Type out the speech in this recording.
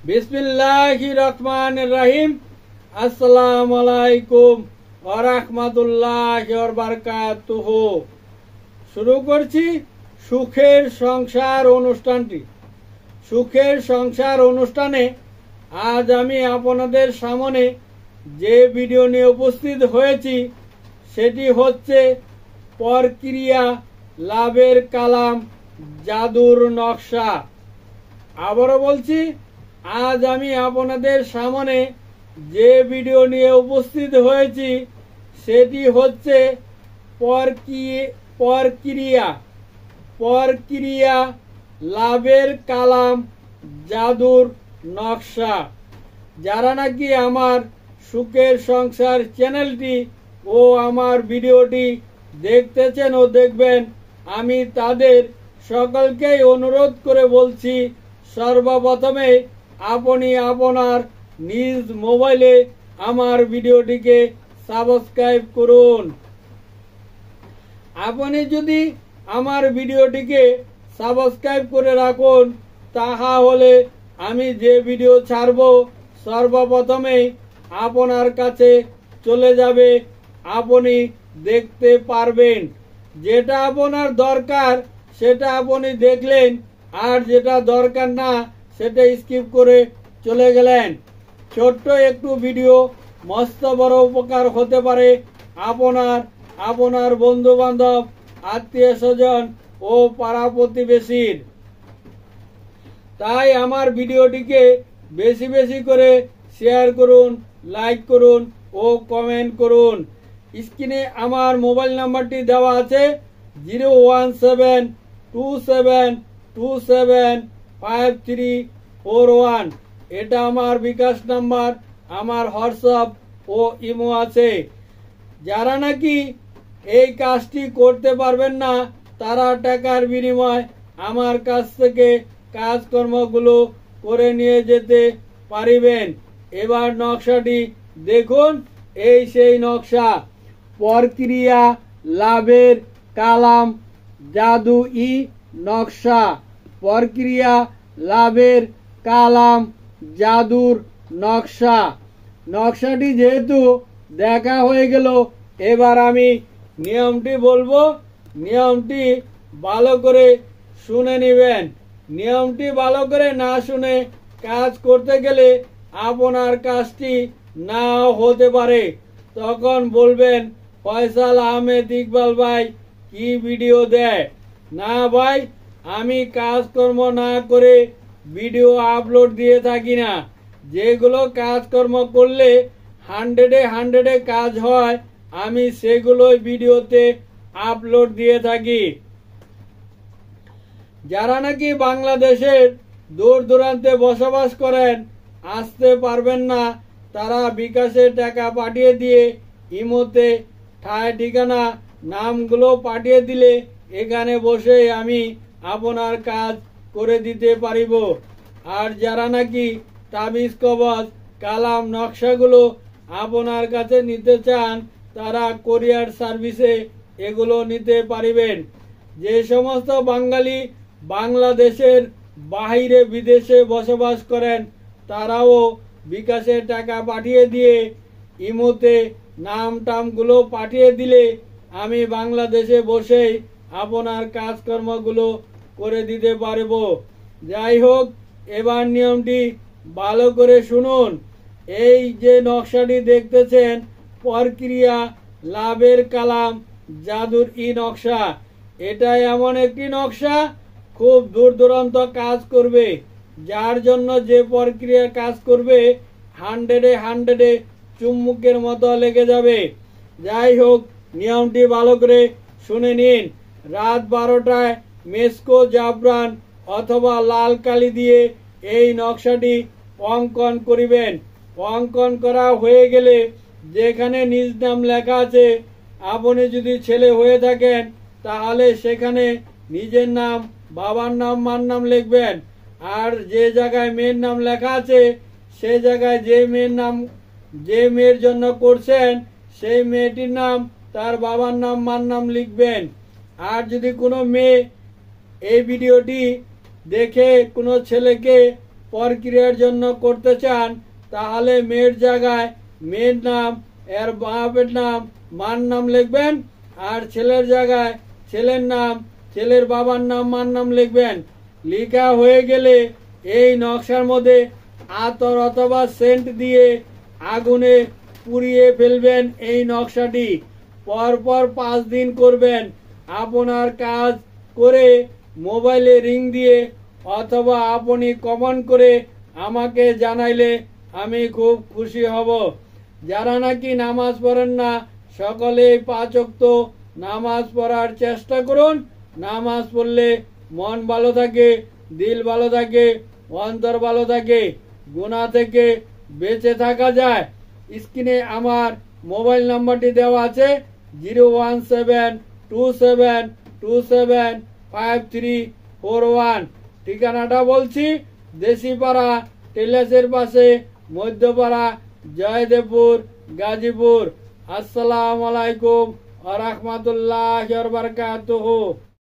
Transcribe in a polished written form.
বিসমিল্লাহির রহমানির রহিম। আসসালামু আলাইকুম ওয়া রাহমাতুল্লাহি ওয়া বারাকাতুহু। শুরু করছি সুখের সংসার অনুষ্ঠানটি। সুখের সংসার অনুষ্ঠানে আজ আমি আপনাদের সামনে যে ভিডিও নিয়ে উপস্থিত হয়েছি সেটি হচ্ছে পরক্রিয়া লাভের কালাম জাদুর নকশা। আবারও বলছি, আজ আমি আপনাদের সামনে যে ভিডিও নিয়ে উপস্থিত হয়েছি সেটি হচ্ছে পরক্রিয়া লাভের কালাম জাদুর নকশা। যারা নাকি আমার সুখের সংসার চ্যানেলটি ও আমার ভিডিওটি দেখতেছেন ও দেখবেন, আমি তাদের সকলকেই অনুরোধ করে বলছি, সর্বপ্রথমে আপনি আপনার নিজ মোবাইলে আমার ভিডিওটিকে সাবস্ক্রাইব করুন। আপনি যদি আমার ভিডিওটিকে সাবস্ক্রাইব করে রাখুন, তাহলে আমি যে ভিডিও ছাড়ব সর্বপ্রথমে আপনার কাছে চলে যাবে, আপনি দেখতে পারবেন। যেটা আপনার দরকার সেটা আপনি দেখলেন, আর যেটা দরকার না সেটা স্কিপ করে চলে গেলেন। ছোট্ট একটু ভিডিও মস্ত বড় উপকার হতে পারে আপনার বন্ধু বান্ধব, আত্মীয় স্বজন ও পাড়া প্রতিবেশীর। তাই আমার ভিডিওটিকে বেশি বেশি করে শেয়ার করুন, লাইক করুন ও কমেন্ট করুন। স্ক্রিনে আমার মোবাইল নাম্বারটি দেওয়া আছে 01727275341। এটা আমার বিকাশ নাম্বার, আমার হোয়াটসঅ্যাপ ও ইমো আছে। যারা নাকি এই কাজটি করতে পারবেন না তারা টাকার বিনিময়ে আমার কাছ থেকে কাজকর্মগুলো করে নিয়ে যেতে পারিবেন। এবার নকশাটি দেখুন, এই সেই নকশা, পরক্রিয়া লাভের কালাম জাদু ই নকশা। পরক্রিয়া লাভের কালাম জাদুর নকশা। নকশাটি যেহেতু দেখা হয়ে গেল, এবার আমি নিয়মটি বলবো, নিয়মটি ভালো করে শুনে নেবেন। নিয়মটি ভালো করে না শুনে কাজ করতে গেলে আপনার কাজটি নাও হতে পারে। তখন বলবেন, ফয়সাল আহমেদ ইকবাল ভাই কি ভিডিও দেয়। না ভাই, আমি কাজকর্ম না করে ভিডিও আপলোড দিয়ে থাকি না। যেগুলো কাজকর্ম করলে 100-এ কাজ হয়, আমি সেগুলোই ভিডিওতে আপলোড দিয়ে থাকি। যারা নাকি বাংলাদেশের দূর দূরান্তে বসবাস করেন, আসতে পারবেন না, তারা বিকাশে টাকা পাঠিয়ে দিয়ে ইমোতে ঠায় ঠিকানা নামগুলো পাঠিয়ে দিলে এখানে বসে আমি আপনার কাজ করে দিতে পারিব। আর যারা নাকি তাবিজ কবজ কালাম নকশাগুলো আপনার কাছে নিতে চান, তারা কোরিয়ার সার্ভিসে এগুলো নিতে পারিবেন। যে সমস্ত বাঙালি বাংলাদেশের বাহিরে বিদেশে বসবাস করেন, তারাও বিকাশে টাকা পাঠিয়ে দিয়ে ইমোতে নাম টামগুলো পাঠিয়ে দিলে আমি বাংলাদেশে বসেই আপনার কাজকর্মগুলো করে দিতে পারব। যাই হোক, এবার নিয়মটি ভালো করে শুনুন। এই যে নকশাটি দেখতেছেন, পরক্রিয়া লাভের কালাম জাদুর ই নকশা, এটা এমন একটি নকশা খুব দূর দূরান্ত কাজ করবে। যার জন্য যে প্রক্রিয়া কাজ করবে 100-এ চুম্বকের মতো লেগে যাবে। যাই হোক, নিয়মটি ভালো করে শুনে নিন। রাত 12টায় মেসকো জাফরান অথবা লাল কালি দিয়ে এই নকশাটি অঙ্কন করিবেন। অঙ্কন করা হয়ে গেলে যেখানে নিজ নাম লেখা আছে, আপনি যদি ছেলে হয়ে থাকেন তাহলে সেখানে নিজের নাম, বাবার নাম, মার নাম লিখবেন। আর যে জায়গায় মেয়ের নাম লেখা আছে সে জায়গায় যে মেয়ের জন্য করছেন সেই মেয়েটির নাম, তার বাবার নাম, মার নাম লিখবেন। আর যদি কোনো মেয়ে এই ভিডিওটি দেখে কোনো ছেলেকে প্রক্রিয়ার জন্য করতে চান তাহলে মেয়ের জায়গায় মেয়ের নাম, এর বাপের নাম, মার নাম লিখবেন, আর ছেলের জায়গায় ছেলের নাম, ছেলের বাবার নাম, মার নাম লিখবেন। লেখা হয়ে গেলে এই নকশার মধ্যে আতর অথবা সেন্ট দিয়ে আগুনে পুড়িয়ে ফেলবেন। এই নকশাটি পরপর 5 দিন করবেন। আপনার কাজ করে মোবাইলে রিং দিয়ে অথবা আপনি কমেন্ট করে আমাকে জানাইলে আমি খুব খুশি হব। যারা নাকি নামাজ পড়েন না সকলে 5 ওয়াক্ত নামাজ পড়ার চেষ্টা করুন। নামাজ পড়লে মন ভালো থাকে, দিল ভালো থাকে, অন্তর ভালো থাকে, গুনাহ থেকে বেঁচে থাকা যায়। স্ক্রিনে আমার মোবাইল নাম্বারটি দেওয়া আছে 01727275341। ঠিকানাটা বলছি, দেশিপাড়া টেলাসের পাশে, মধ্যপাড়া, জয়দেবপুর, গাজীপুর। আসসালামু আলাইকুম ওয়া রাহমাতুল্লাহি ওয়া বারাকাতুহু।